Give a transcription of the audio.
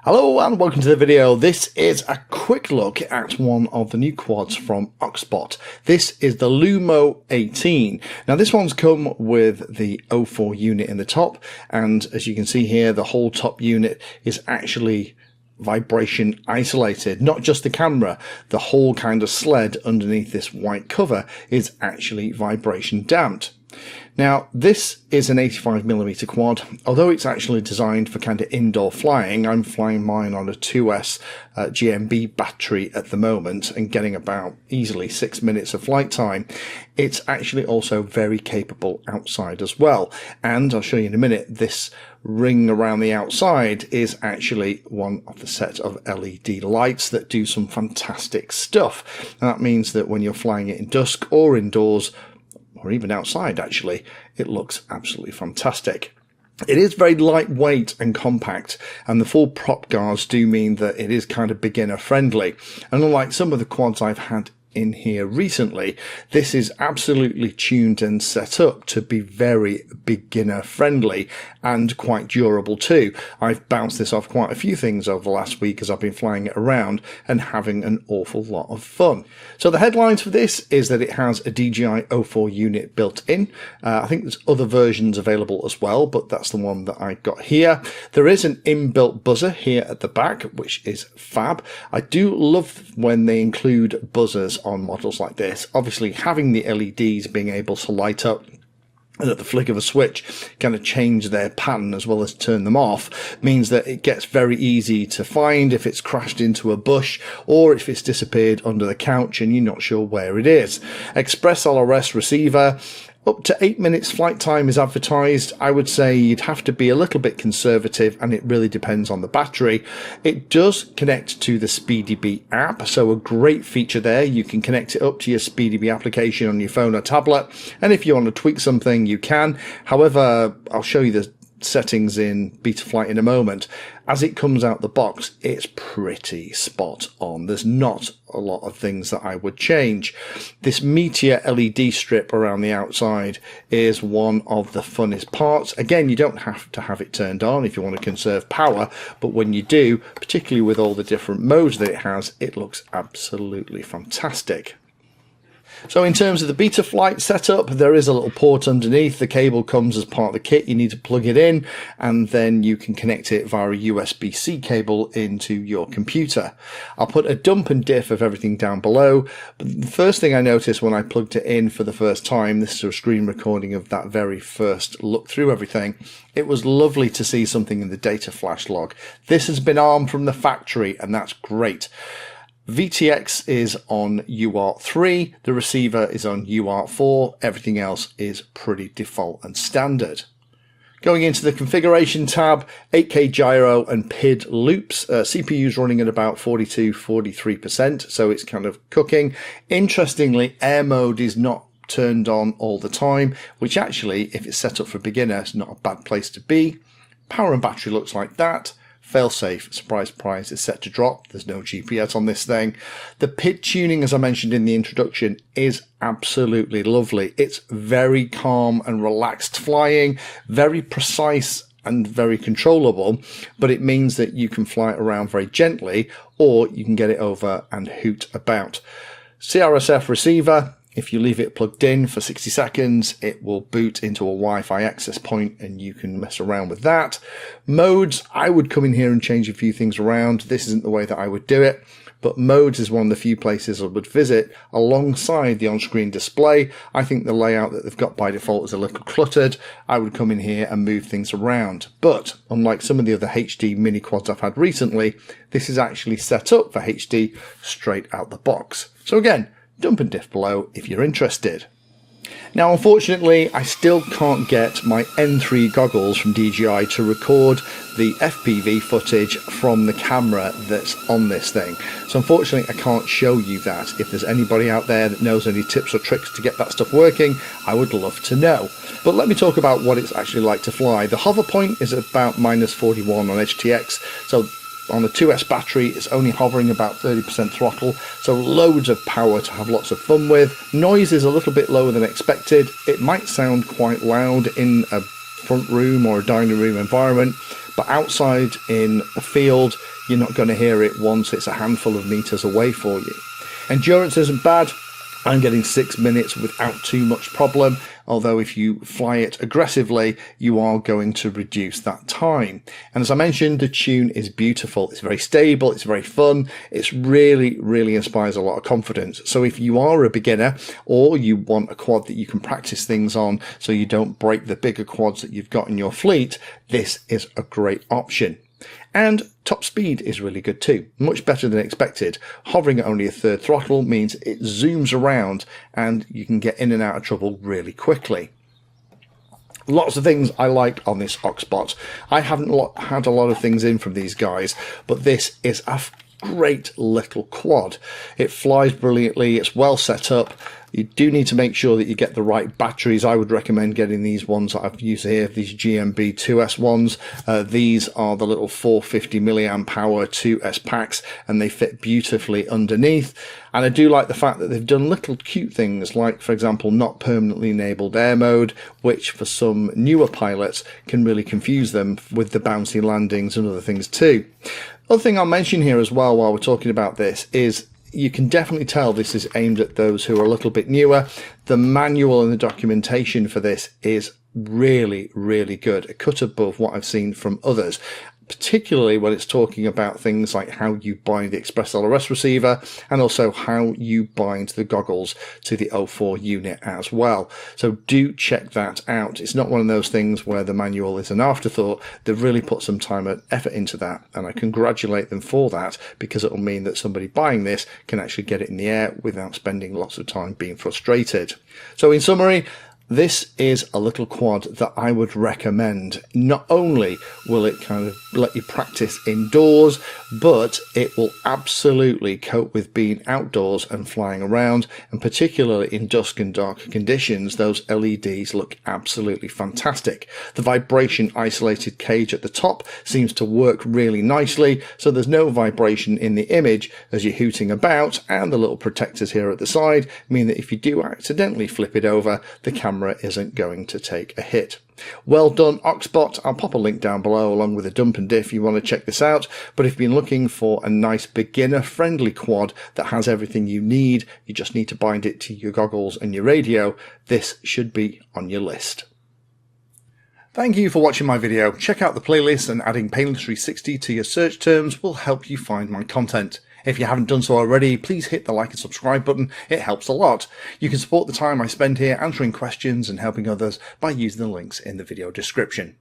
Hello and welcome to the video. This is a quick look at one of the new quads from OXBOT. This is the Lumio18. Now this one's come with the 04 unit in the top, and as you can see here, the whole top unit is actually vibration isolated. Not just the camera, the whole kind of sled underneath this white cover is actually vibration damped. Now, this is an 85mm quad. Although it's actually designed for kind of indoor flying, I'm flying mine on a 2S GMB battery at the moment and getting about easily 6 minutes of flight time. It's actually also very capable outside as well. And I'll show you in a minute, this ring around the outside is actually one of the set of LED lights that do some fantastic stuff. And that means that when you're flying it in dusk or indoors, or even outside actually, it looks absolutely fantastic. It is very lightweight and compact, and the full prop guards do mean that it is kind of beginner friendly. And unlike some of the quads I've had in here recently, this is absolutely tuned and set up to be very beginner friendly and quite durable too. I've bounced this off quite a few things over the last week as I've been flying it around and having an awful lot of fun. So the headlines for this is that it has a DJI 04 unit built in. I think there's other versions available as well, but that's the one that I got here. There is an inbuilt buzzer here at the back, which is fab. I do love when they include buzzers on models like this. Obviously, having the LEDs being able to light up and at the flick of a switch kind of change their pattern as well as turn them off means that it gets very easy to find if it's crashed into a bush or if it's disappeared under the couch and you're not sure where it is. Express LRS receiver. Up to 8 minutes flight time is advertised. I would say you'd have to be a little bit conservative, and it really depends on the battery. It does connect to the SpeedyBee app, so a great feature there. You can connect it up to your SpeedyBee application on your phone or tablet, and if you want to tweak something, you can. However, I'll show you the settings in Betaflight in a moment. As it comes out the box, it's pretty spot on. There's not a lot of things that I would change. This Meteor LED strip around the outside is one of the funnest parts. Again, you don't have to have it turned on if you want to conserve power, but when you do, particularly with all the different modes that it has, it looks absolutely fantastic. So in terms of the Betaflight setup, there is a little port underneath. The cable comes as part of the kit. You need to plug it in, and then you can connect it via a USB-C cable into your computer. I'll put a dump and diff of everything down below. But the first thing I noticed when I plugged it in for the first time, this is a screen recording of that very first look through everything, it was lovely to see something in the data flash log. This has been armed from the factory, and that's great. VTX is on UART3, the receiver is on UART4, everything else is pretty default and standard. Going into the configuration tab, 8K gyro and PID loops, CPU's running at about 42-43%, so it's kind of cooking. Interestingly, air mode is not turned on all the time, which actually, if it's set up for beginner, is not a bad place to be. Power and battery looks like that. Failsafe, surprise, surprise, is set to drop. There's no GPS on this thing. The PID tuning, as I mentioned in the introduction, is absolutely lovely. It's very calm and relaxed flying, very precise and very controllable, but it means that you can fly it around very gently, or you can get it over and hoot about. CRSF receiver. If you leave it plugged in for 60 seconds, it will boot into a Wi-Fi access point and you can mess around with that. Modes, I would come in here and change a few things around. This isn't the way that I would do it, but modes is one of the few places I would visit alongside the on-screen display. I think the layout that they've got by default is a little cluttered. I would come in here and move things around. But unlike some of the other HD mini quads I've had recently, this is actually set up for HD straight out the box. So again, dump and diff below if you're interested. Now, unfortunately, I still can't get my N3 goggles from DJI to record the FPV footage from the camera that's on this thing. So unfortunately, I can't show you that. If there's anybody out there that knows any tips or tricks to get that stuff working, I would love to know. But let me talk about what it's actually like to fly. The hover point is about -41 on HTX, so on the 2S battery, it's only hovering about 30% throttle, so loads of power to have lots of fun with. Noise is a little bit lower than expected. It might sound quite loud in a front room or a dining room environment, but outside in a field, you're not going to hear it once it's a handful of meters away for you. Endurance isn't bad. I'm getting 6 minutes without too much problem, although if you fly it aggressively, you are going to reduce that time. And as I mentioned, the tune is beautiful. It's very stable. It's very fun. It's really inspires a lot of confidence. So if you are a beginner or you want a quad that you can practice things on so you don't break the bigger quads that you've got in your fleet, this is a great option. And top speed is really good too, much better than expected. Hovering at only a third throttle means it zooms around and you can get in and out of trouble really quickly. Lots of things I like on this OXBOT. I haven't had a lot of things in from these guys, but this is a great little quad. It flies brilliantly, it's well set up. You do need to make sure that you get the right batteries. I would recommend getting these ones that I've used here, these GMB 2S ones. These are the little 450 milliamp hour 2S packs, and they fit beautifully underneath. And I do like the fact that they've done little cute things like, for example, not permanently enabled air mode, which for some newer pilots can really confuse them with the bouncy landings and other things too. Other thing I'll mention here as well while we're talking about this is you can definitely tell this is aimed at those who are a little bit newer. The manual and the documentation for this is really good, a cut above what I've seen from others, particularly when it's talking about things like how you bind the express LRS receiver and also how you bind the goggles to the O4 unit as well. So do check that out. It's not one of those things where the manual is an afterthought. They've really put some time and effort into that, and I congratulate them for that, because it will mean that somebody buying this can actually get it in the air without spending lots of time being frustrated. So in summary, this is a little quad that I would recommend. Not only will it kind of let you practice indoors, but it will absolutely cope with being outdoors and flying around, and particularly in dusk and dark conditions, those LEDs look absolutely fantastic. The vibration isolated cage at the top seems to work really nicely, so there's no vibration in the image as you're hooting about, and the little protectors here at the side mean that if you do accidentally flip it over, the camera isn't going to take a hit. Well done, OXBOT. I'll pop a link down below along with a dump and diff if you want to check this out. But if you've been looking for a nice beginner friendly quad that has everything you need, you just need to bind it to your goggles and your radio, this should be on your list. Thank you for watching my video. Check out the playlist, and adding Painless 360 to your search terms will help you find my content. If you haven't done so already, please hit the like and subscribe button. It helps a lot. You can support the time I spend here answering questions and helping others by using the links in the video description.